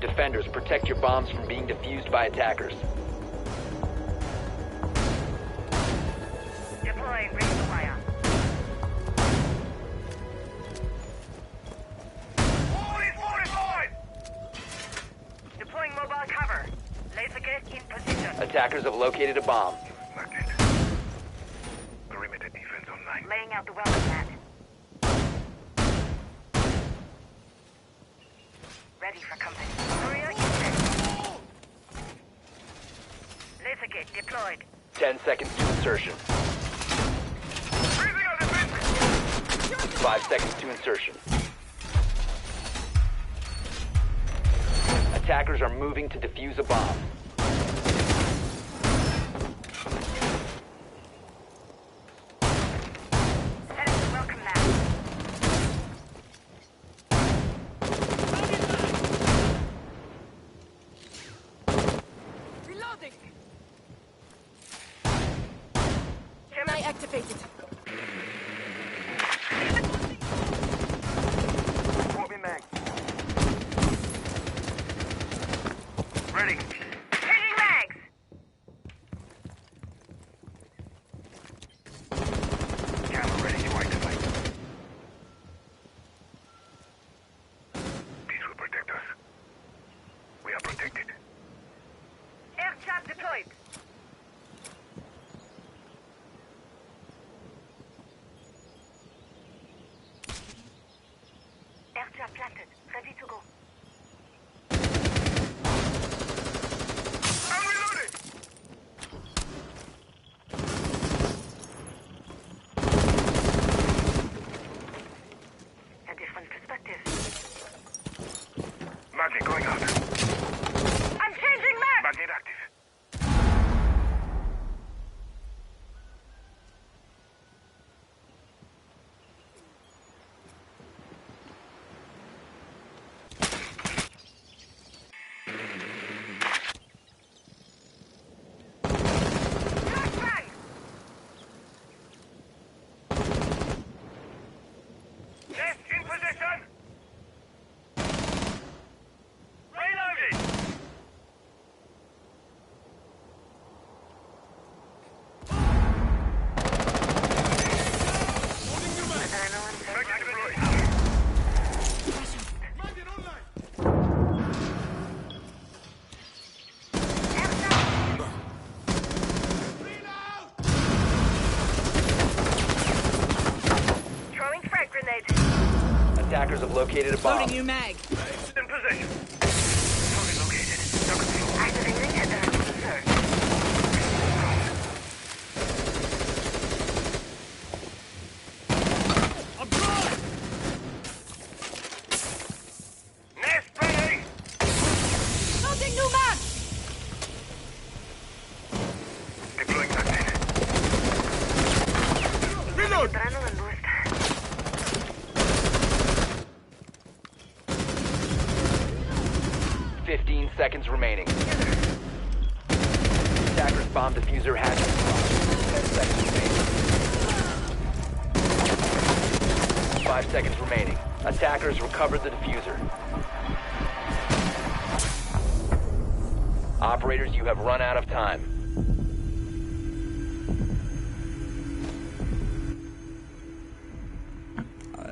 Defenders, protect your bombs from being defused by attackers. Deploying razor wire. Wall is fortified! Deploying mobile cover. Laser gate in position. Attackers have located a bomb. Perimeter defense online. Laying out the welcome mat. Ready for company. Courier in set. Laser gate deployed. 10 seconds to insertion. 5 seconds to insertion. Attackers are moving to defuse a bomb. Heading to welcome mat. Reloading! Gemini Activated. Ready. Changing mags! Camera ready to activate. This will protect us. We are protected. Air trap deployed. Air trap planted. Ready to go. I'm reloaded! A different perspective. Magnet going out. I'm changing mag! Magnet active. Flashbang! Nest in position! Reloaded! Throwing frag grenade. Attackers have located a bomb. Loading new mag. In position. Target located. No control. Activating advanced search. I'm dry! Nest ready! Loading new mag! Deploying magnet. Reload! Adrenaline boost. 15 seconds remaining. Attacker's bomb diffuser has been lost. 10 seconds remaining. 5 seconds remaining. Attackers recovered the diffuser. Operators, you have run out of time.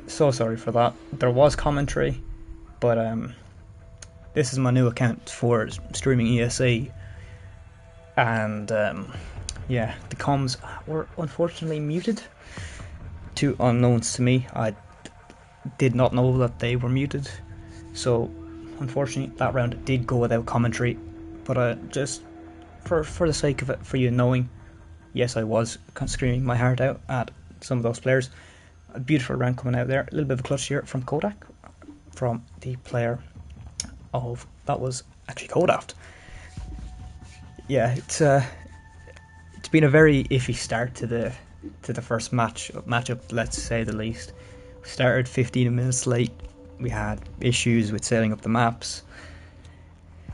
So sorry for that. There was commentary, but this is my new account for streaming ESA, and yeah, the comms were unfortunately muted to unknowns to me. I did not know that they were muted, so unfortunately that round did go without commentary. But just for the sake of it, for you knowing, yes, I was screaming my heart out at some of those players. A beautiful round coming out there. A little bit of a clutch here from KODAK, from the player of, that was actually KODAK. Yeah, it's been a very iffy start to the first matchup, let's say the least. We started 15 minutes late. We had issues with setting up the maps.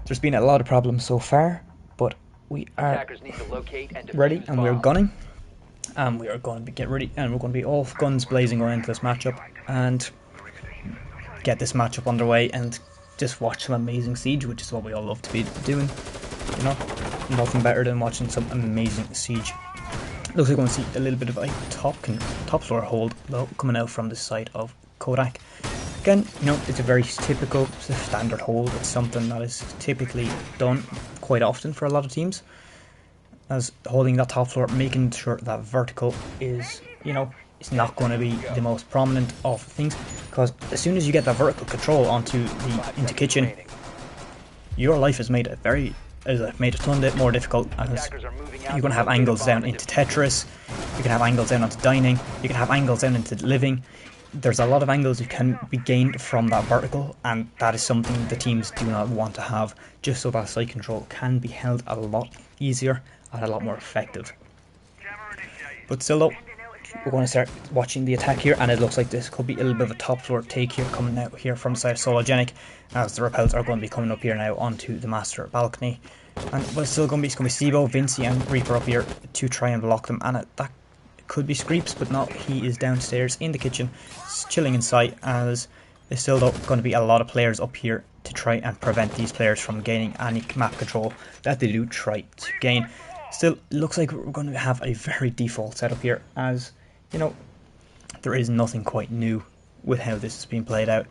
There's been a lot of problems so far, but we are Attackers need to locate and ready, defuse and we're bombs. gunning. And we are going to get ready, and we're going to be all guns blazing going into this matchup and get this matchup underway and just watch some amazing siege, which is what we all love to be doing. You know, nothing better than watching some amazing siege. Looks like we're going to see a little bit of a top floor hold though coming out from the side of KODAK. Again, you know, it's a very typical standard hold. It's something that is typically done quite often for a lot of teams, as holding that top floor, making sure that vertical is, you know, it's not going to be the most prominent of things, because as soon as you get that vertical control into kitchen, your life is made a ton bit more difficult, as you're going to have angles down into Tetris, you can have angles down onto dining, you can have angles down into living. There's a lot of angles you can be gained from that vertical, and that is something the teams do not want to have, just so that site control can be held a lot easier and a lot more effective. But still though, we're going to start watching the attack here, and it looks like this could be a little bit of a top floor take here coming out here from the side of SOLOGENIC, as the repels are going to be coming up here now onto the master balcony. And but it's going to be Sibo, Vinci and Reaper up here to try and block them, and that could be Screeps, but no, he is downstairs in the kitchen chilling in sight, as there's still though going to be a lot of players up here to try and prevent these players from gaining any map control that they do try to gain. Still, it looks like we're going to have a very default setup here, as you know, there is nothing quite new with how this has been played out.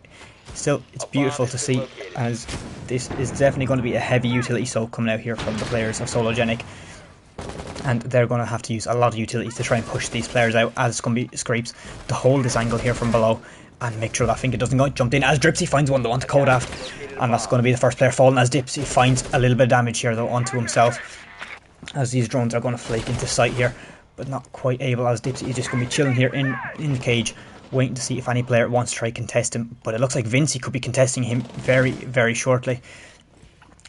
Still, it's beautiful to see, as this is definitely going to be a heavy utility soak coming out here from the players of SOLOGENIC, and they're going to have to use a lot of utilities to try and push these players out, as it's going to be Screeps to hold this angle here from below and make sure that Finger doesn't go jumped in, as Dipsy finds one though onto KODAK, and that's going to be the first player falling, as Dipsy finds a little bit of damage here though onto himself, as these drones are going to flake into sight here, but not quite able, as Dipsy is just going to be chilling here in the cage, waiting to see if any player wants to try contest him. But it looks like Vinci could be contesting him very, very shortly.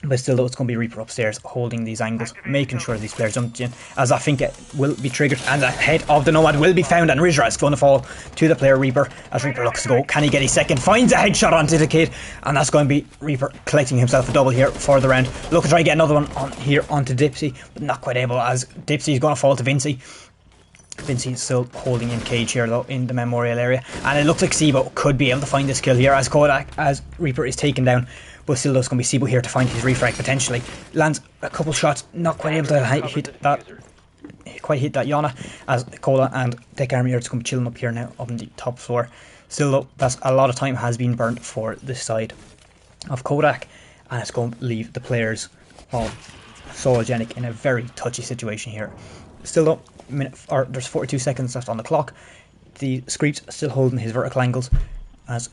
But still though, it's going to be Reaper upstairs holding these angles, making sure these players jump in, as I think it will be triggered, and the head of the Nomad will be found, and Rizra is going to fall to the player Reaper, as Reaper looks to go. Can he get his second? Finds a headshot onto the kid, and that's going to be Reaper collecting himself a double here for the round. Look to try and get another one on here onto Dipsy, but not quite able, as Dipsy is going to fall to Vinci. Vinci is still holding in cage here though in the memorial area, and it looks like Sibo could be able to find this kill here, as KODAK, as Reaper is taken down. But still, there's going to be Sibo here to find his refrag potentially. Lands a couple shots, not quite able to hit that Yana, as Cola and Tech Army are just going to be chilling up here now up on the top floor. Still though, that's a lot of time has been burnt for this side of KODAK, and it's going to leave the players of SOLOGENIC in a very touchy situation here. Still though, there's 42 seconds left on the clock. The Screeps still holding his vertical angles, as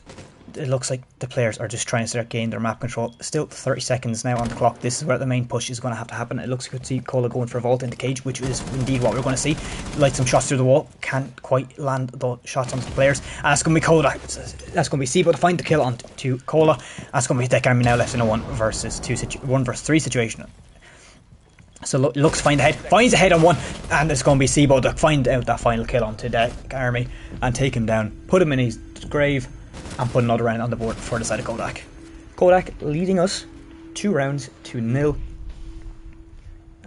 it looks like the players are just trying to start gaining their map control. Still 30 seconds now on the clock. This is where the main push is going to have to happen. It looks like we could see Cola going for a vault in the cage, which is indeed what we're going to see. Light some shots through the wall, can't quite land the shots onto the players, and that's going to be KODAK. That's going to be Sibo to find the kill onto Cola. That's going to be Tech Army now left in a 1 versus 3 situation. So looks to find the head, finds the head on one, and it's going to be Sibo to find out that final kill onto Tech Army and take him down, put him in his grave, and put another round on the board for the side of KODAK. KODAK leading us 2 rounds to 0,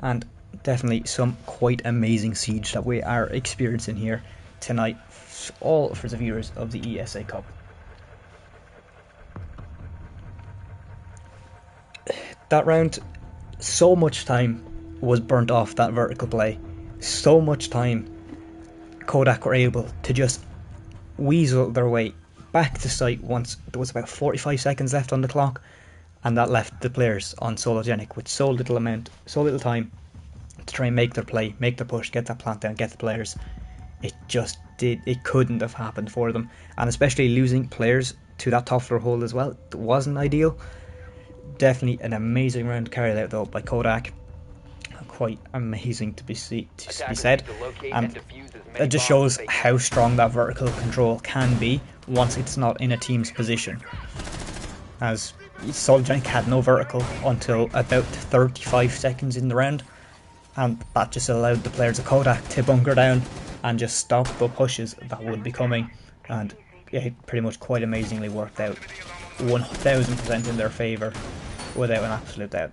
and definitely some quite amazing siege that we are experiencing here tonight, all for the viewers of the ESA Cup. That round, so much time was burnt off that vertical play, so much time KODAK were able to just weasel their way back to site once there was about 45 seconds left on the clock, and that left the players on SOLOGENIC with so little time to try and make their play, make their push, get that plant down, get the players. It couldn't have happened for them, and especially losing players to that top floor hold as well, it wasn't ideal. Definitely an amazing round carried out though by KODAK, quite amazing to be said, and it just shows how strong that vertical control can be once it's not in a team's position, as SOLOGENIC had no vertical until about 35 seconds in the round, and that just allowed the players of KODAK to bunker down and just stop the pushes that would be coming, and it pretty much quite amazingly worked out 1000% in their favour without an absolute doubt.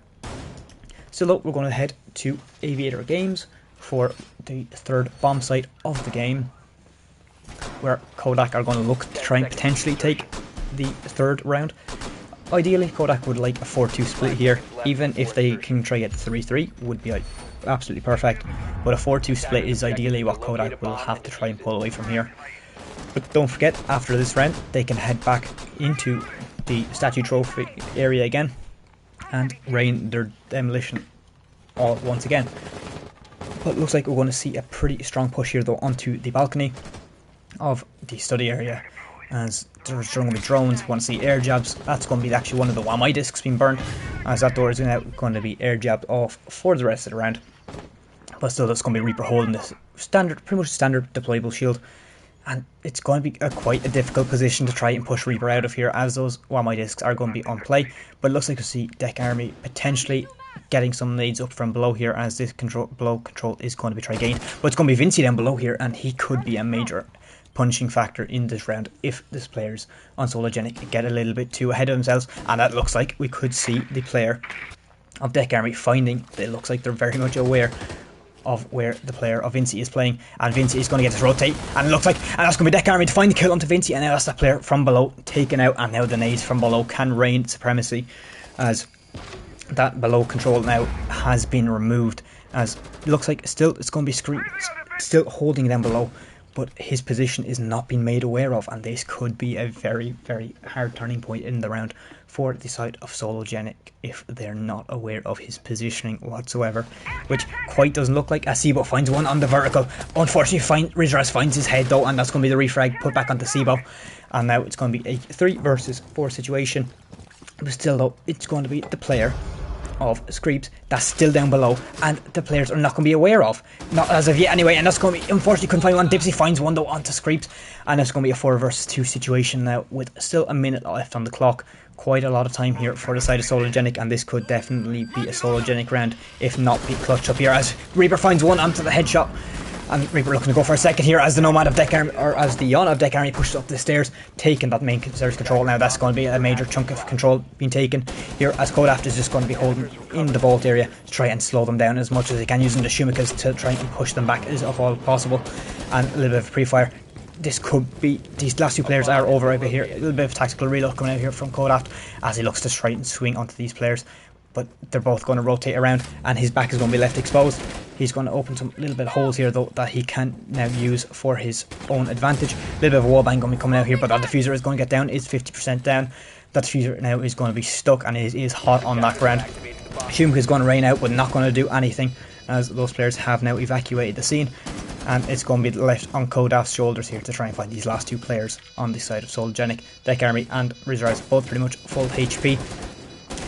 So look, we're going to head to Aviator Games for the 3rd bomb site of the game, where KODAK are going to look to try and potentially take the 3rd round. ideally KODAK would like a 4-2 split here. Even if they can try get 3-3 would be like absolutely perfect, but a 4-2 split is ideally what KODAK will have to try and pull away from here. But don't forget, after this round they can head back into the statue trophy area again and rain their demolition all once again. But it looks like we're going to see a pretty strong push here though onto the balcony of the study area, as there's going to be drones. We want to see air jabs. That's going to be actually one of the WAMI discs being burned, as that door is now going to be air jabbed off for the rest of the round. But still, that's going to be Reaper holding this standard, pretty much standard deployable shield, and it's going to be quite a difficult position to try and push Reaper out of here, as those WAMI discs are going to be on play. But it looks like we see Deck Army potentially getting some nades up from below here, as this below control is going to be try gained. But it's going to be Vinci down below here, and he could be a major punching factor in this round if this players on SOLOGENIC get a little bit too ahead of themselves. And that looks like we could see the player of Deck Army finding, it looks like they're very much aware of where the player of Vinci is playing, and Vinci is going to get this rotate, and it looks like, and that's going to be Deck Army to find the kill onto Vinci, and now that's that player from below taken out, and now the nades from below can reign supremacy, as that below control now has been removed, as it looks like still it's going to be still holding down below, but his position is not being made aware of, and this could be a very, very hard turning point in the round for the side of SOLOGENIC if they're not aware of his positioning whatsoever, which quite doesn't look like, as Sibo finds one on the vertical. Unfortunately, Rizraz finds his head though, and that's going to be the refrag put back onto Sibo, and now it's going to be a 3 versus 4 situation. But still though, it's going to be the player of Screeps that's still down below, and the players are not going to be aware of, not as of yet anyway, and that's going to be, unfortunately couldn't find one. Dipsy finds one though onto Screeps, and it's going to be a 4 versus 2 situation now with still a minute left on the clock. Quite a lot of time here for the side of SOLOGENIC, and this could definitely be a SOLOGENIC round if not be clutched up here, as Reaper finds one onto the headshot. And Reaper looking to go for a second here, as the Nomad of Deck Army, or as the Yon of Deck Army pushes up the stairs, taking that main stairs control. Now that's going to be a major chunk of control being taken here, as KODAK is just going to be holding in the vault area to try and slow them down as much as he can, using the Shumikas to try and push them back as all possible. And a little bit of pre-fire. This could be, these last 2 players are over over here. A little bit of tactical reload coming out here from KODAK as he looks to try and swing onto these players. But they're both going to rotate around, and his back is going to be left exposed. He's going to open some little bit of holes here though that he can now use for his own advantage. A little bit of a wallbang going to be coming out here, but that diffuser is going to get down. It's 50% down. That diffuser now is going to be stuck, and it is hot on that ground. Shumka is going to rain out, but not going to do anything, as those players have now evacuated the scene. And it's going to be left on KODAK's shoulders here to try and find these last 2 players on the side of SOLOGENIC. Deck Army and Rizraz both pretty much full HP,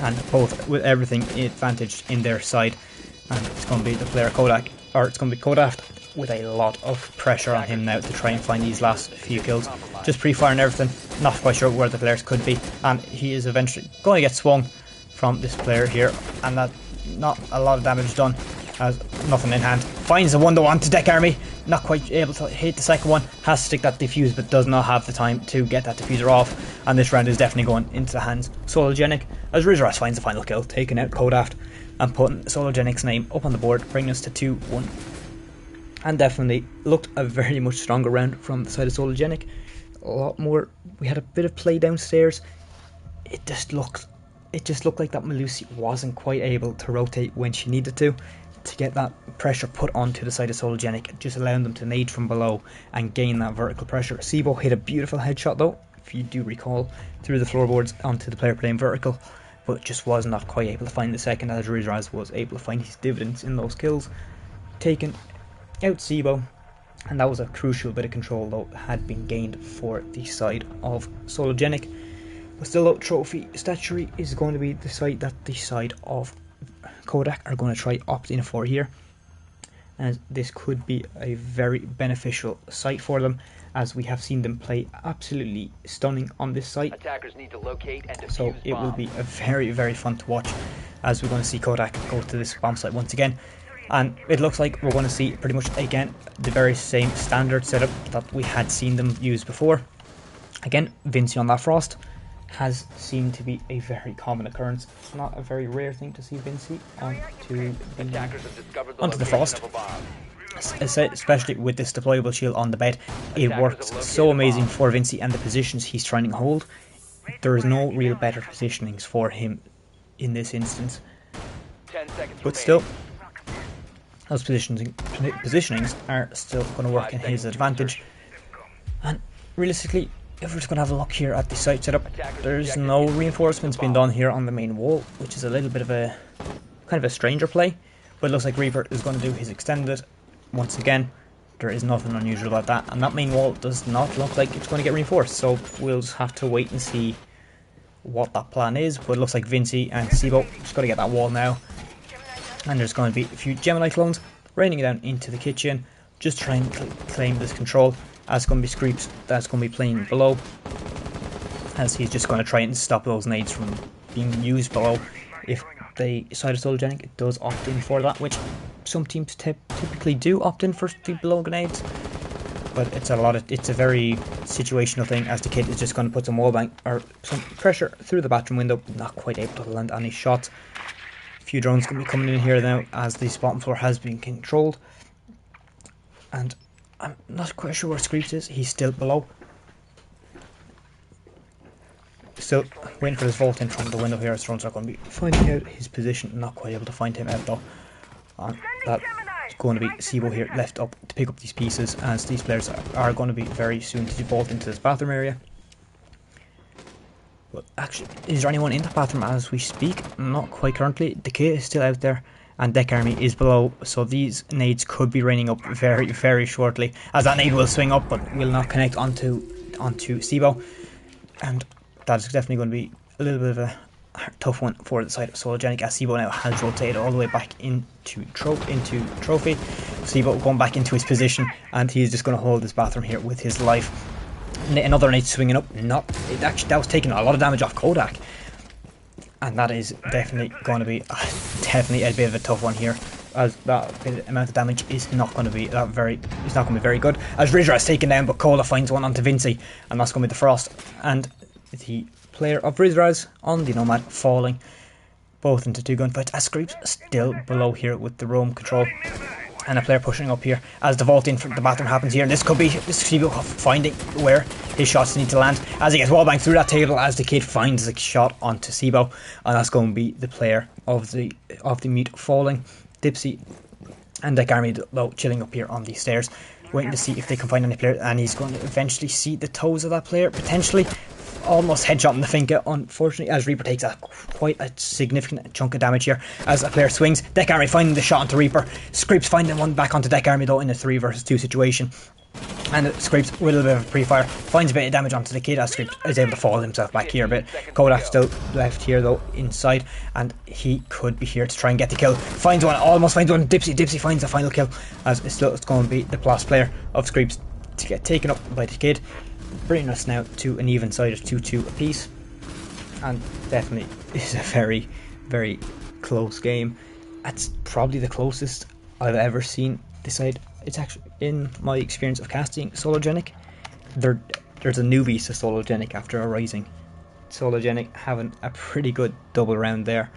and both with everything advantaged in their side. And it's going to be the player KODAK, or it's going to be KODAK with a lot of pressure on him now to try and find these last few kills. Just pre-firing everything, not quite sure where the players could be, and he is eventually going to get swung from this player here, and that not a lot of damage done, has nothing in hand. Finds the 1-1 to Deck Army, not quite able to hit the second one, has to stick that defuse but does not have the time to get that diffuser off, and this round is definitely going into the hands SOLOGENIC, as Rizraz finds the final kill, taking out KODAK and putting SOLOGENIC's name up on the board, bringing us to 2-1. And definitely looked a very much stronger round from the side of SOLOGENIC. A lot more, we had a bit of play downstairs. It just looked like that Melusi wasn't quite able to rotate when she needed to get that pressure put onto the side of SOLOGENIC, just allowing them to nade from below and gain that vertical pressure. Sibo hit a beautiful headshot though, if you do recall, through the floorboards onto the player playing vertical, but just was not quite able to find the second, as Rizraz was able to find his dividends in those kills, taking out Sibo. And that was a crucial bit of control though had been gained for the side of SOLOGENIC. But still though, trophy statuary is going to be the side that the side of KODAK are going to try opt in for here, as this could be a very beneficial site for them, as we have seen them play absolutely stunning on this site. Attackers need to locate and defuse So it will be a very, very fun to watch, as we're going to see KODAK go to this bomb site once again. And it looks like we're going to see pretty much again the very same standard setup that we had seen them use before. Again, Vinci on that Frost has seemed to be a very common occurrence. It's not a very rare thing to see Vinci onto the Frost, especially with this deployable shield on the bed. It works so amazing for Vinci and the positions he's trying to hold. there is no real better positionings for him in this instance. 10 seconds But remaining. still, those positionings are still going to work in his advantage. And realistically, if we're just going to have a look here at the site setup, there's no reinforcements being done here on the main wall, which is a little bit of a kind of a stranger play. But it looks like Reaper is going to do his extended once again. There is nothing unusual about that, and that main wall does not look like it's going to get reinforced, so we'll just have to wait and see what that plan is. But it looks like Vinci and Sibo just got to get that wall now, and there's going to be a few Gemini clones raining down into the kitchen, just trying to claim this control, as it's going to be Screeps that's going to be playing below, as he's just going to try and stop those nades from being used below. If they decide to SOLOGENIC, it does opt in for that, which some teams typically do opt in for the below grenades, but it's a very situational thing, as the kid is just going to put some wallbang or some pressure through the bathroom window, not quite able to land any shots. A few drones going to be coming in here now, as the bottom floor has been controlled, and I'm not quite sure where Screeps is. He's still below. Still waiting for this vault in from the window here, as drones are going to be finding out his position. Not quite able to find him out though. That's going to be Sibo here left up to pick up these pieces, as these players are going to be very soon to vault into this bathroom area. But actually, is there anyone in the bathroom as we speak? Not quite currently. The kid is still out there, and Deck Army is below, so these nades could be raining up very, very shortly, as that nade will swing up but will not connect onto Sibo, and that is definitely going to be a little bit of a tough one for the side of SOLOGENIC, as Sibo now has rotated all the way back into Trophy. Sibo going back into his position, and he's just going to hold this bathroom here with his life. Another nade swinging up. That was taking a lot of damage off KODAK, and that is definitely going to be definitely a bit of a tough one here, as that amount of damage is not going to be very good. As Ridger is taken down, but Cola finds one onto Vinci, and that's going to be the Frost and the player of Rizraz on the Nomad falling both into two gunfights, as Screeps still below here with the roam control, and a player pushing up here as the vault in from the bathroom happens here. And this could be Sibo finding where his shots need to land, as he gets wallbanged through that table, as the kid finds a shot onto Sibo, and that's going to be the player of the mute falling. Dipsy and Deck Army though chilling up here on these stairs, waiting to see if they can find any player, and he's going to eventually see the toes of that player, potentially almost headshot in the finca, unfortunately, as Reaper takes quite a significant chunk of damage here as a player swings. Deck Army finding the shot onto Reaper. Screeps finding one back onto Deck Army though in a 3 versus 2 situation, and Screeps with a little bit of a pre-fire finds a bit of damage onto the kid, as Screeps is able to fall himself back here a bit. KODAK still left here though inside, and he could be here to try and get the kill. Almost finds one. Dipsy finds the final kill, as it's going to be the plus player of Screeps to get taken up by the kid, bringing us now to an even side of 2-2 apiece, and definitely is a very, very close game. That's probably the closest I've ever seen this side. It's actually, in my experience of casting SOLOGENIC, there's a newbie to SOLOGENIC after a rising. SOLOGENIC having a pretty good double round there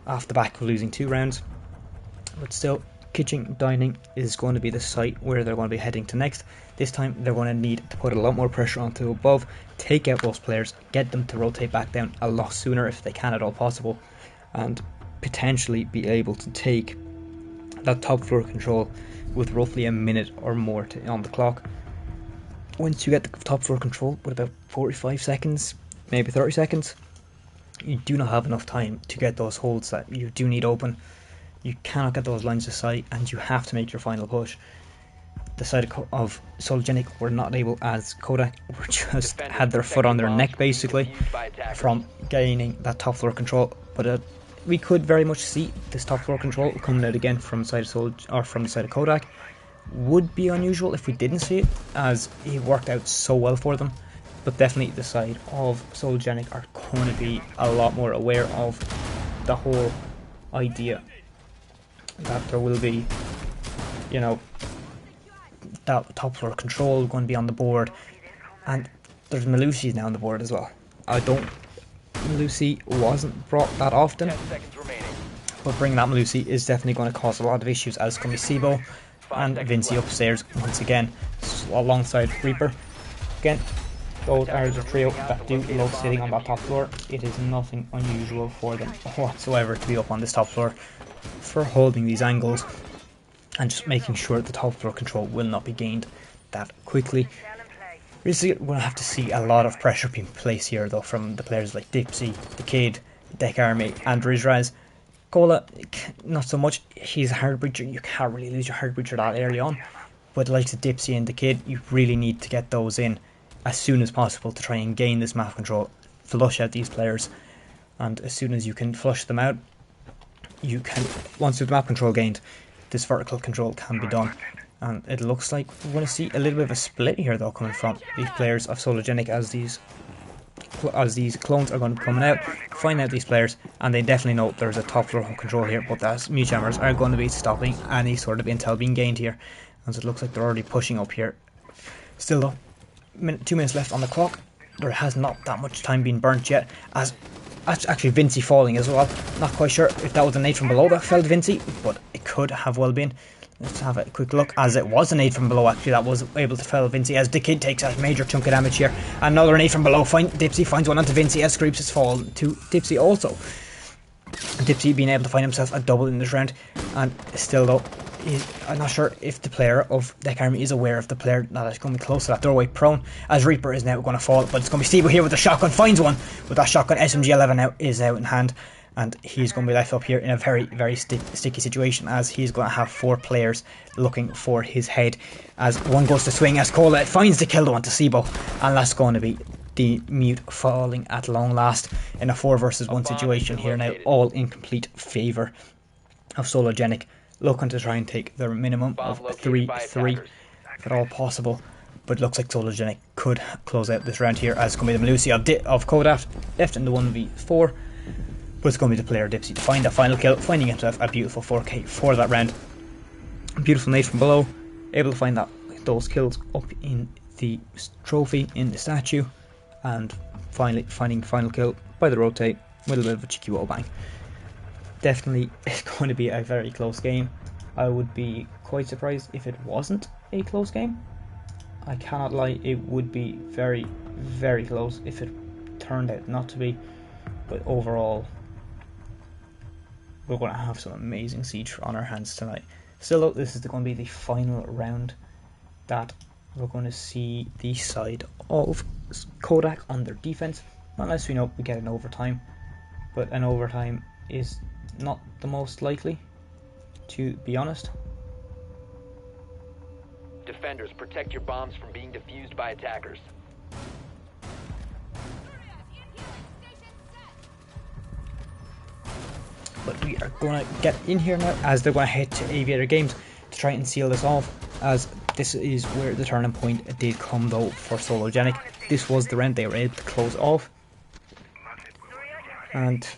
off the back of losing 2 rounds, but still Kitchen Dining is going to be the site where they're going to be heading to next. This time they're going to need to put a lot more pressure onto above, take out those players, get them to rotate back down a lot sooner if they can at all possible, and potentially be able to take that top floor control with roughly a minute or more on the clock. Once you get the top floor control with about 45 seconds, maybe 30 seconds, you do not have enough time to get those holds that you do need open. You cannot get those lines of sight, and you have to make your final push. The side of SOLOGENIC were not able, as KODAK were just had their foot on their neck basically from gaining that top floor control. But we could very much see this top floor control coming out again from the side of from the side of KODAK. Would be unusual if we didn't see it, as it worked out so well for them. But definitely the side of SOLOGENIC are going to be a lot more aware of the whole idea that there will be, you know, that top floor control going to be on the board, and there's Malusi's now on the board as well. Malusi wasn't brought that often, but bringing that Malusi is definitely going to cause a lot of issues, as it's going to be Sibo and Vinci upstairs once again alongside Reaper. Again, Those are the trio that do love sitting on that top floor. It is nothing unusual for them whatsoever to be up on this top floor for holding these angles and just making sure the top floor control will not be gained that quickly. We're going to have to see a lot of pressure being placed here though from the players like Dipsy, the Kid, Deck Army and Rizraz. Kola, not so much. He's a hard breacher. You can't really lose your hard breacher that early on. But the likes of Dipsy and the Kid, you really need to get those in as soon as possible to try and gain this map control, flush out these players, and as soon as you can flush them out, you can, once you have the map control gained, this vertical control can be done. And it looks like we're going to see a little bit of a split here though coming from these players of SOLOGENIC as these clones are going to be coming out, find out these players, and they definitely know there's a top floor control here, but the mute jammers are going to be stopping any sort of intel being gained here, as it looks like they're already pushing up here. Still though, 2 minutes left on the clock. There has not that much time been burnt yet, as actually Vinci falling as well. Not quite sure if that was a nade from below that felled Vinci, but it could have well been. Let's have a quick look, as it was a nade from below actually that was able to fell Vinci, as the Kid takes a major chunk of damage here. Another nade from below, Dipsy finds one onto Vinci as Screeps has fallen to Dipsy also. And Dipsy being able to find himself a double in this round, and still though, I'm not sure if the player of Deck Army is aware of the player that is going to be close to that doorway prone, as Reaper is now going to fall, but it's going to be Steve here with the shotgun, finds one with that shotgun. SMG-11 now is out in hand, and he's going to be left up here in a very, very sticky situation, as he's going to have 4 players looking for his head, as one goes to swing, as Kola finds the kill one to Sibo, and that's going to be the mute falling at long last in a 4 versus 1 situation here now, all in complete favour of SOLOGENIC, looking to try and take their minimum of 3-3 if at all possible. But it looks like SOLOGENIC could close out this round here, as it's going to be the Melusi of KODAK left in the 1v4. But it's going to be the player Dipsy to find that final kill, finding himself a beautiful 4k for that round. Beautiful nade from below, able to find those kills up in the trophy, in the statue, and finally finding final kill by the rotate with a bit of a cheeky wall bang. Definitely it's going to be a very close game. I would be quite surprised if it wasn't a close game. I cannot lie, it would be very, very close if it turned out not to be. But overall, we're going to have some amazing siege on our hands tonight. Still though, this is going to be the final round that we're going to see the side of KODAK on their defense. Unless we know we get an overtime, but an overtime is not the most likely, to be honest. Defenders, protect your bombs from being defused by attackers. But we are going to get in here now, as they're going to head to Aviator Games to try and seal this off, as this is where the turning point did come though for SOLOGENIC. This was the round they were able to close off, and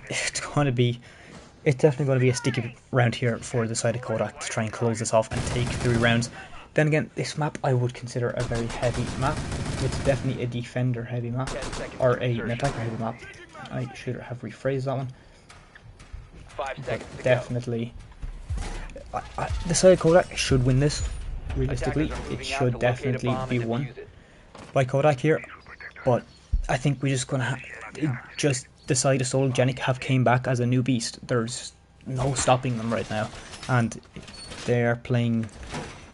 it's definitely going to be a sticky round here for the side of KODAK to try and close this off and take 3 rounds. Then again, this map I would consider a very heavy map. It's definitely a defender heavy map, or an attacker heavy map. I should have rephrased that one. 5 seconds to definitely the side of KODAK should win this. Realistically, it should definitely be won by KODAK here, but I think we're just gonna just the side of SOLOGENIC have came back as a new beast. There's no stopping them right now, and they're playing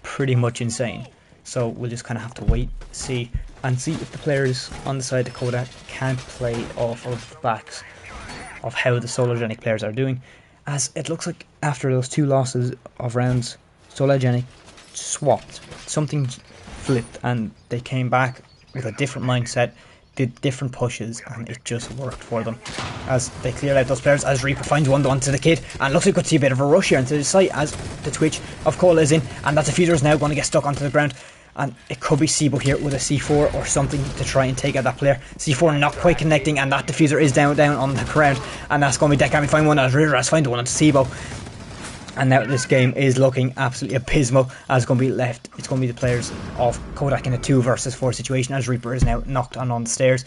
pretty much insane. So we'll just kind of have to wait, see if the players on the side of KODAK can play off of the backs of how the SOLOGENIC players are doing, as it looks like after those 2 losses of rounds, SOLOGENIC swapped. Something flipped and they came back with a different mindset, did different pushes, and it just worked for them as they cleared out those players, as Reaper finds one onto the Kid, and looks like we could see a bit of a rush here into the site as the twitch of Kola is in, and that diffuser is now going to get stuck onto the ground, and it could be Sibo here with a C4 or something to try and take out that player. C4 not quite connecting, and that diffuser is down on the ground, and that's going to be Deck Army find one as Rizraz find one onto Sibo. And now this game is looking absolutely abysmal, as it's going to be left. It's going to be the players of KODAK in a 2 versus 4 situation, as Reaper is now knocked on the stairs.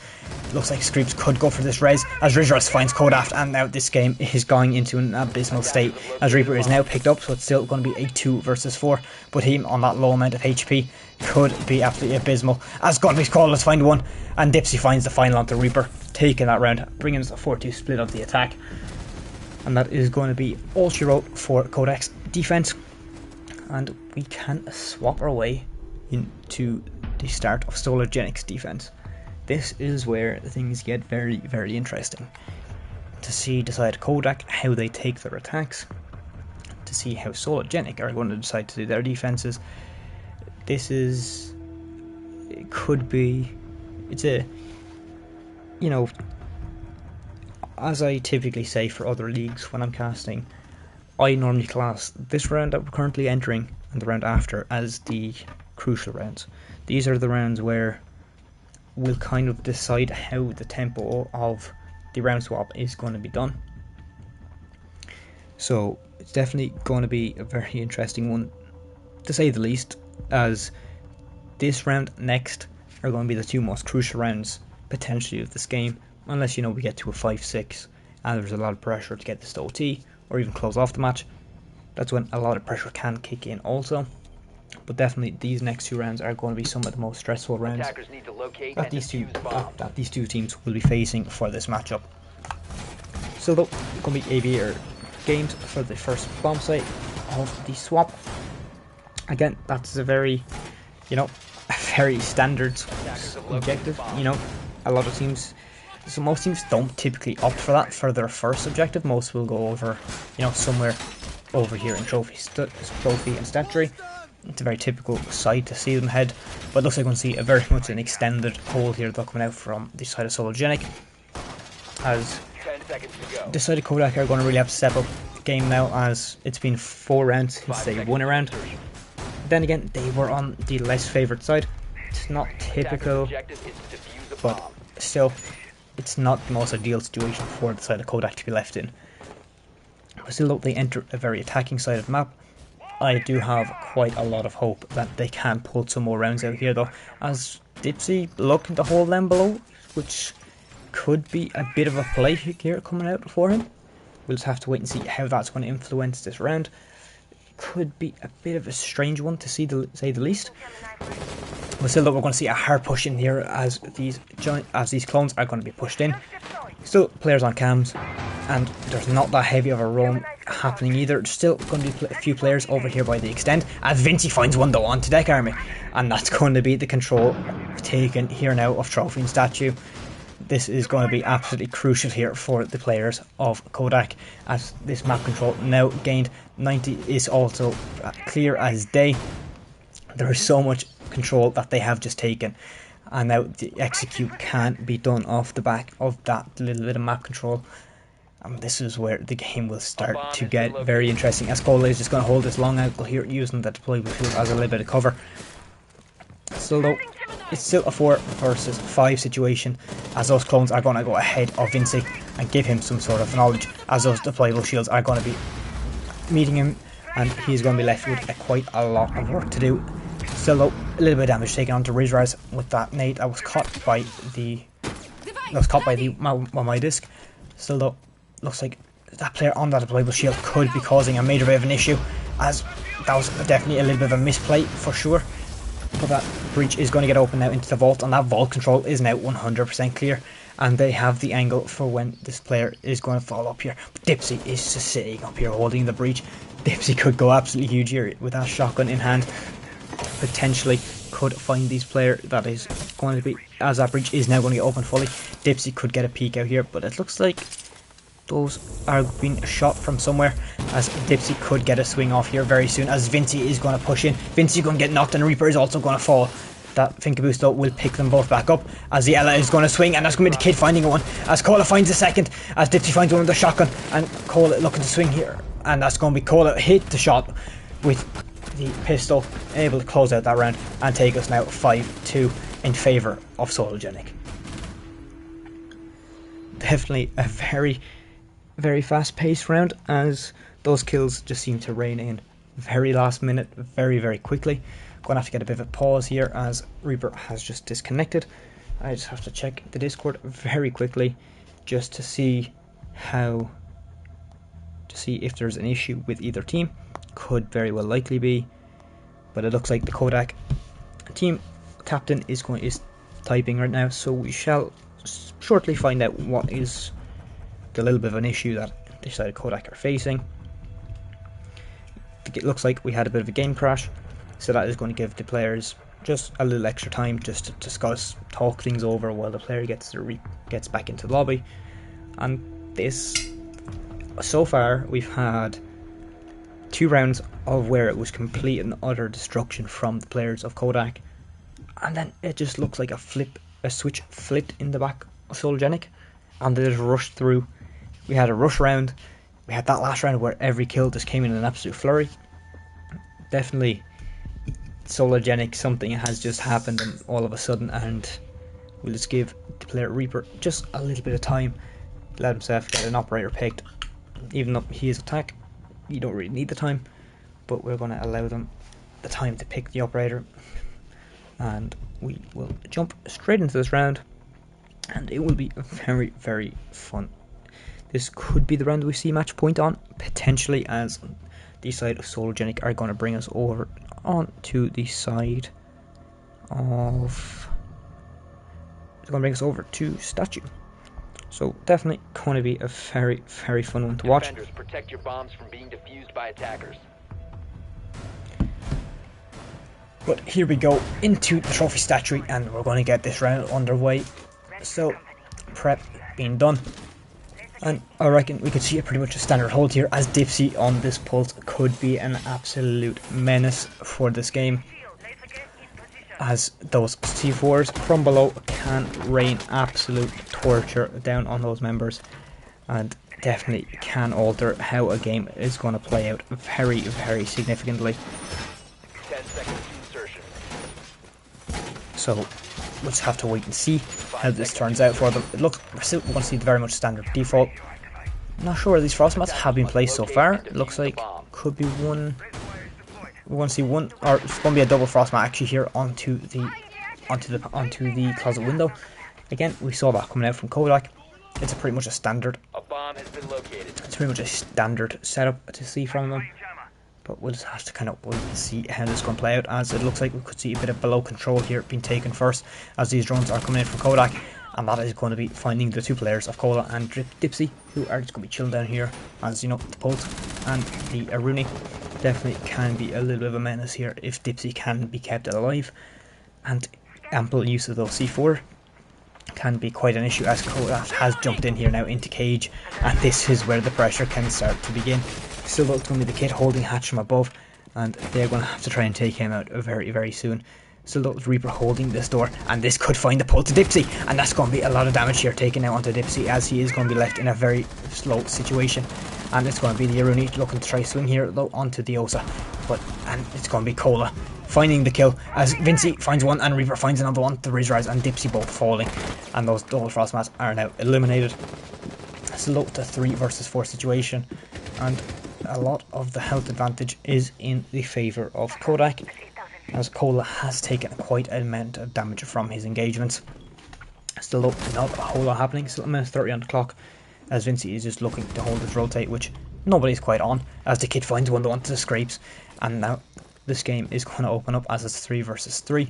Looks like Screeps could go for this res, as Rizras finds KODAK, and now this game is going into an abysmal state, as Reaper is now picked up, so it's still going to be a 2 versus 4. But him on that low amount of HP could be absolutely abysmal, as Godby's call, let's find one, and Dipsy finds the final onto Reaper, taking that round, bringing us a 4-2 split of the attack. And that is going to be all she wrote for KODAK's defense. And we can swap our way into the start of SOLOGENIC's defense. This is where things get very, very interesting. To decide KODAK how they take their attacks. To see how SOLOGENIC are going to decide to do their defenses. It's a, you know, as I typically say for other leagues when I'm casting, I normally class this round that we're currently entering and the round after as the crucial rounds. These are the rounds where we'll kind of decide how the tempo of the round swap is going to be done. So it's definitely going to be a very interesting one, to say the least, as this round next are going to be the 2 most crucial rounds potentially of this game. Unless, you know, we get to a 5-6 and there's a lot of pressure to get this to OT or even close off the match. That's when a lot of pressure can kick in also. But definitely these next 2 rounds are going to be some of the most stressful rounds that these two teams will be facing for this matchup. So though, going to be aviator games for the first bomb site of the swap. Again, that's a very, you know, a very standard objective. You know, a lot of teams... So most teams don't typically opt for that for their first objective. Most will go over, you know, somewhere over here in trophy and statuary. It's a very typical side to see them head, but it looks like we're going to see a very much an extended hold here though coming out from the side of SOLOGENIC, as the side of KODAK are going to really have to step up the game now, as it's been 4 rounds since they won a round. Then again, they were on the less favoured side. It's not typical, but still, it's not the most ideal situation for the side of KODAK to be left in. But still though, they enter a very attacking side of the map. I do have quite a lot of hope that they can pull some more rounds out here though, as Dipsy looking to hold them below, which could be a bit of a play here coming out for him. We'll just have to wait and see how that's going to influence this round. Could be a bit of a strange one to say the least. But still though, we're going to see a hard push in here as these clones are going to be pushed in. Still players on cams, and there's not that heavy of a roam happening either. There's still going to be a few players over here by the extend, as Vinci finds one though onto Deck Army, and that's going to be the control taken here now of Trophy and Statue. This is going to be absolutely crucial here for the players of KODAK, as this map control now gained. 90 is also clear as day. There is so much control that they have just taken, and now the execute can be done off the back of that little bit of map control. And this is where the game will start to get very interesting, as Cola is just going to hold this long angle here using the deployable field as a little bit of cover. Still though, it's still a 4 versus 5 situation, as those clones are going to go ahead of Vinci and give him some sort of knowledge, as those deployable shields are going to be meeting him, and he's going to be left with quite a lot of work to do. Still though, a little bit of damage taken onto Rizraz with that nade that was caught by my disc. Still though, looks like that player on that deployable shield could be causing a major bit of an issue, as that was definitely a little bit of a misplay for sure. But that breach is going to get open now into the vault, and that vault control is now 100% clear, and they have the angle for when this player is going to fall up here. But Dipsy is just sitting up here holding the breach. Dipsy could go absolutely huge here with that shotgun in hand. Potentially could find these player that is going to be, as that breach is now going to get open fully. Dipsy could get a peek out here, but it looks like those are being shot from somewhere, as Dipsy could get a swing off here very soon, as Vinci is going to push in. Vinci is going to get knocked, and Reaper is also going to fall. That Finka boost though will pick them both back up, as the Ella is going to swing, and that's going to be the Kid finding one, as Cola finds a second, as Dipsy finds one with the shotgun, and Cola looking to swing here, and that's going to be Cola hit the shot with the pistol, able to close out that round and take us now 5-2 in favour of SOLOGENIC. Definitely a very, very fast paced round, as those kills just seem to rain in very last minute, very, very quickly. Going to have to get a bit of a pause here as Reaper has just disconnected. I just have to check the Discord very quickly just to see if there's an issue with either team. Could very well likely be, but it looks like the KODAK team captain is typing right now, so we shall shortly find out what is the little bit of an issue that this side of KODAK are facing. It looks like we had a bit of a game crash, so that is going to give the players just a little extra time just to discuss, talk things over while the player gets back into the lobby. And this, so far, we've had 2 rounds of where it was complete and utter destruction from the players of KODAK, and then it just looks like a switch flipped in the back of SOLOGENIC, and they just rushed through. We had a rush round. We had that last round where every kill just came in an absolute flurry. Definitely SOLOGENIC, something has just happened and all of a sudden, and we'll just give the player Reaper just a little bit of time, let himself get an operator picked. Even though he is attack, you don't really need the time, but we're going to allow them the time to pick the operator, and we will jump straight into this round, and it will be very, very fun. This could be the round we see match point on, potentially, as the side of SOLOGENIC are going to bring us over onto the side of... It's going to bring us over to Statue. So definitely going to be a very, very fun one to watch. Defenders, protect your bombs from being defused by attackers. But here we go into the trophy statue, and we're going to get this round underway. So prep being done, and I reckon we could see a pretty much a standard hold here, as Dipsy on this pulse could be an absolute menace for this game, as those C4s from below can rain absolute torture down on those members, and definitely can alter how a game is going to play out very, very significantly. 10 seconds to insertion. So we'll just have to wait and see how this turns out for them. It looks, we're still going to see the very much standard default. I'm not sure where these frost mats have been placed so far. It looks like could be one. We're going to see one, or it's going to be a double frost mat actually here onto the closet window. Again, we saw that coming out from KODAK. It's a pretty much a standard. A bomb has been located. It's pretty much a standard setup to see from them. But we'll just have to kind of wait and see how this is going to play out, as it looks like we could see a bit of below control here being taken first, as these drones are coming in from KODAK, and that is going to be finding the 2 players of Cola and Dipsy, who are just going to be chilling down here, as you know, the Pulse and the Aruni definitely can be a little bit of a menace here if Dipsy can be kept alive, and ample use of those C4 can be quite an issue, as KODAK has jumped in here now into cage, and this is where the pressure can start to begin. Still though, it's going to be the kid holding hatch from above, and they're going to have to try and take him out very, very soon. Still though, it's Reaper holding this door, and this could find the pull to Dipsy, and that's going to be a lot of damage here taken out onto Dipsy, as he is going to be left in a very slow situation. And it's going to be the Aruni looking to try swing here though onto the ESA, and it's going to be Cola finding the kill, as Vinci finds one and Reaper finds another one. The Rizraz and Dipsy both falling, and those double frost mats are now eliminated. Still though, it's a 3 versus 4 situation, and a lot of the health advantage is in the favour of KODAK, as Cola has taken quite an amount of damage from his engagements. Still though, not a whole lot happening. Still a minute 30 on the clock, as Vinci is just looking to hold his rotate, which nobody's quite on, as the kid finds one that wants the scrapes, and now this game is going to open up as it's 3 versus 3.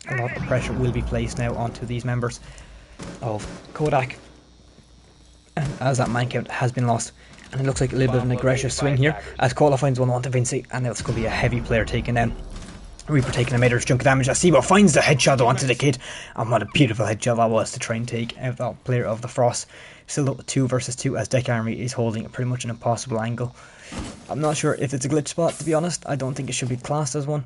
A lot of pressure will be placed now onto these members of KODAK, and as that man count has been lost, and it looks like a little bit of an aggressive swing here, as Cola finds one onto Vinci, and it's going to be a heavy player taken down. Reaper taking a major chunk of damage, as Sibo finds the headshot onto the kid, and what a beautiful headshot that was to try and take out that player of the Frost. Still up 2 versus 2, as Deck Army is holding pretty much an impossible angle. I'm not sure if it's a glitch spot, to be honest. I don't think it should be classed as one,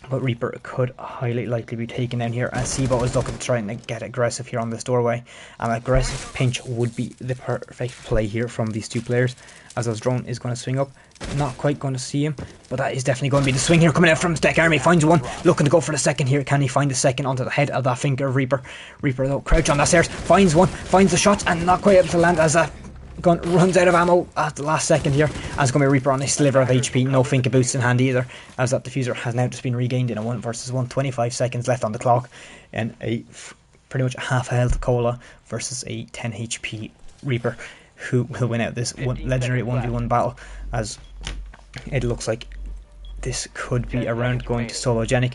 but Reaper could highly likely be taken down here, as Sibo is looking to try and get aggressive here on this doorway. An aggressive pinch would be the perfect play here from these 2 players, as his drone is going to swing up. Not quite going to see him, but that is definitely going to be the swing here coming out from Deck Army. Finds one, looking to go for the second here. Can he find the second onto the head of that finger of Reaper? Reaper though, crouch on that stairs, finds one, finds the shots, and not quite able to land, as a gun runs out of ammo at the last second here. And it's going to be Reaper on a sliver of HP. No Finka boots in hand either, as that diffuser has now just been regained in a 1 versus 1. 25 seconds left on the clock. And pretty much half health Cola versus a 10 HP Reaper, who will win out this legendary 1v1 battle, as it looks like this could be a round going to SOLOGENIC,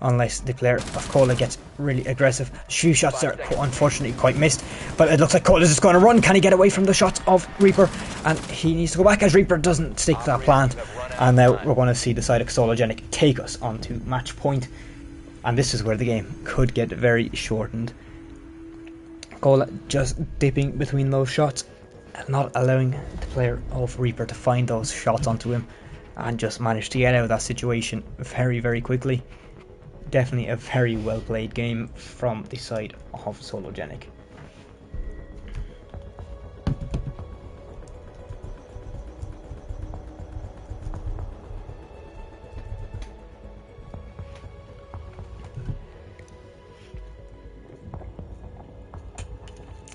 unless the player of Cola gets really aggressive. A few shots there, unfortunately quite missed, but it looks like Cola is just going to run. Can he get away from the shots of Reaper? And he needs to go back, as Reaper doesn't stick to that plan. And now we're going to see the side of SOLOGENIC take us onto match point, and this is where the game could get very shortened. Cola just dipping between those shots, not allowing the player of Reaper to find those shots onto him, and just managed to get out of that situation very, very quickly. Definitely a very well played game from the side of SOLOGENIC.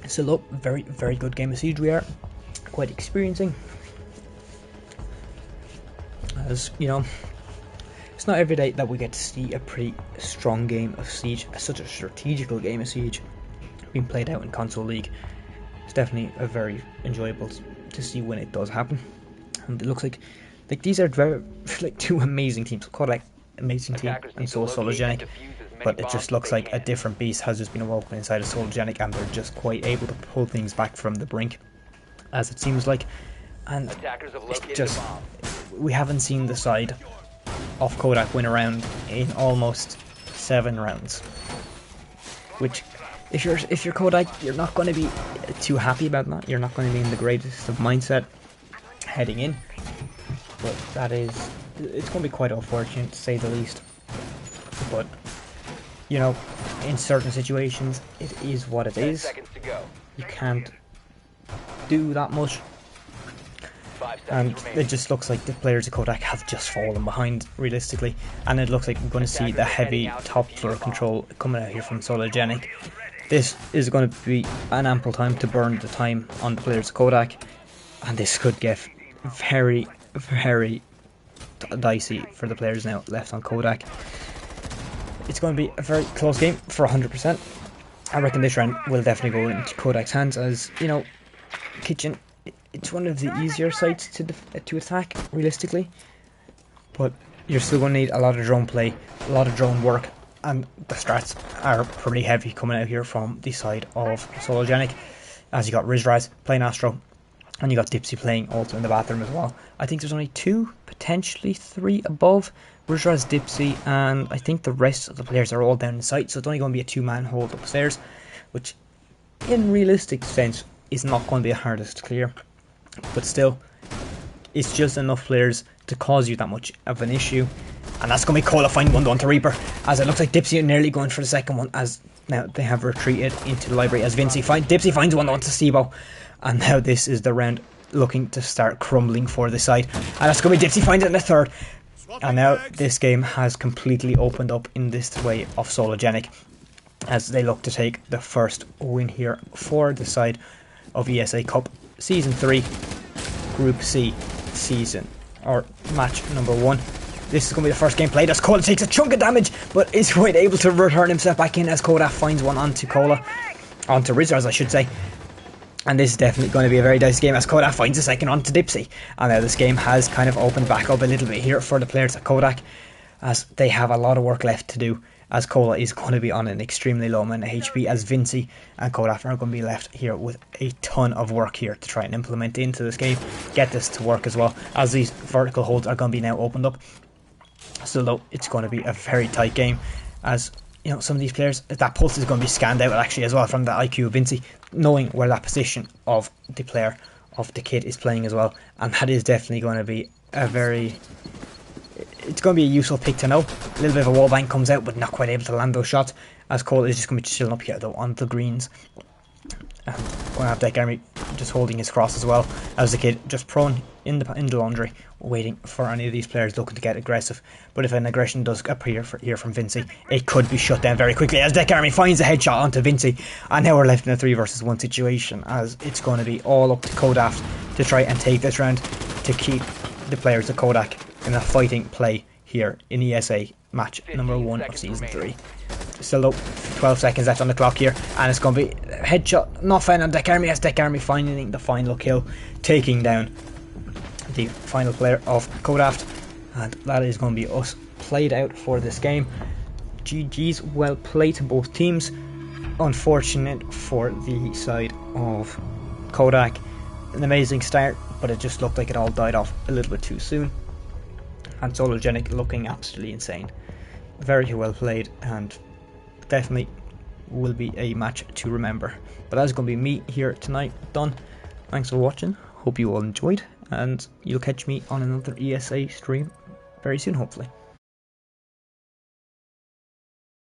Still up, very, very good game of Siege we are. Quite experiencing. As you know, it's not every day that we get to see a pretty strong game of Siege, such a strategical game of Siege being played out in Console League. It's definitely a very enjoyable to see when it does happen. And it looks like these are very two amazing teams. KODAK, amazing team, and so is SOLOGENIC. But it just looks like a different beast has just been awoken inside of SOLOGENIC, and they're just quite able to pull things back from the brink, as it seems like. And it's just, we haven't seen the side of KODAK win a round in almost 7 rounds. Which, if you're KODAK, you're not going to be too happy about that. You're not going to be in the greatest of mindset heading in. But it's going to be quite unfortunate, to say the least. But you know, in certain situations, it is what it is. You can't do that much. And it just looks like the players of KODAK have just fallen behind, realistically. And it looks like we're going to see the heavy top floor control coming out here from SOLOGENIC. This is going to be an ample time to burn the time on the players of KODAK. And this could get very, very dicey for the players now left on KODAK. It's going to be a very close game for 100%. I reckon this round will definitely go into KODAK's hands, as, you know, Kitchen, it's one of the easier sides to attack, realistically. But you're still going to need a lot of drone play, a lot of drone work, and the strats are pretty heavy coming out here from the side of SOLOGENIC, as you got Rizraz playing Astro, and you got Dipsy playing also in the bathroom as well. I think there's only 2, potentially 3 above Rizraz, Dipsy, and I think the rest of the players are all down in sight, so it's only going to be a 2-man hold upstairs, which in realistic sense is not going to be the hardest to clear. But still, it's just enough players to cause you that much of an issue. And that's going to be Cola finding 1-1 to Reaper, as it looks like Dipsy are nearly going for the second one, as now they have retreated into the library, as Dipsy finds 1-1 to Sibo. And now this is the round looking to start crumbling for the side. And that's going to be Dipsy finds it in the third. And now this game has completely opened up in this way of SOLOGENIC, as they look to take the first win here for the side of ESA Cup Season 3, Group C, match number 1. This is going to be the first game played, as Cola takes a chunk of damage, but is quite able to return himself back in, as KODAK finds one onto Rizraz, I should say. And this is definitely going to be a very dicey game, as KODAK finds a second onto Dipsy. And now this game has kind of opened back up a little bit here for the players at KODAK, as they have a lot of work left to do, as Cola is going to be on an extremely low amount of HP, as Vinci and KODAK are going to be left here with a ton of work here to try and implement into this game, get this to work as well, as these vertical holds are going to be now opened up. Still though, it's going to be a very tight game, as you know, some of these players, that pulse is going to be scanned out actually as well from the IQ of Vinci, knowing where that position of the player of the kid is playing as well. And that is definitely going to be it's going to be a useful pick to know. A little bit of a wall bang comes out, but not quite able to land those shots, as Cole is just going to be chilling up here though on the greens. And going to have Deck Army just holding his cross as well, as the kid just prone in the laundry, waiting for any of these players looking to get aggressive. But if an aggression does appear here from Vinci, it could be shut down very quickly as Deck Army finds a headshot onto Vinci. And now we're left in a 3 versus 1 situation, as it's going to be all up to KODAK to try and take this round to keep the players of KODAK in a fighting play here in ESA match number 1 of season 3. Still up, 12 seconds left on the clock here, and it's going to be a headshot not found on Deck Army, as Deck Army finding the final kill, taking down the final player of KODAK, and that is going to be us played out for this game. GG's, well played to both teams. Unfortunate for the side of KODAK. An amazing start, but it just looked like it all died off a little bit too soon. And SOLOGENIC looking absolutely insane. Very well played, and definitely will be a match to remember. But that's going to be me here tonight done. Thanks for watching, hope you all enjoyed, and you'll catch me on another ESA stream very soon, hopefully.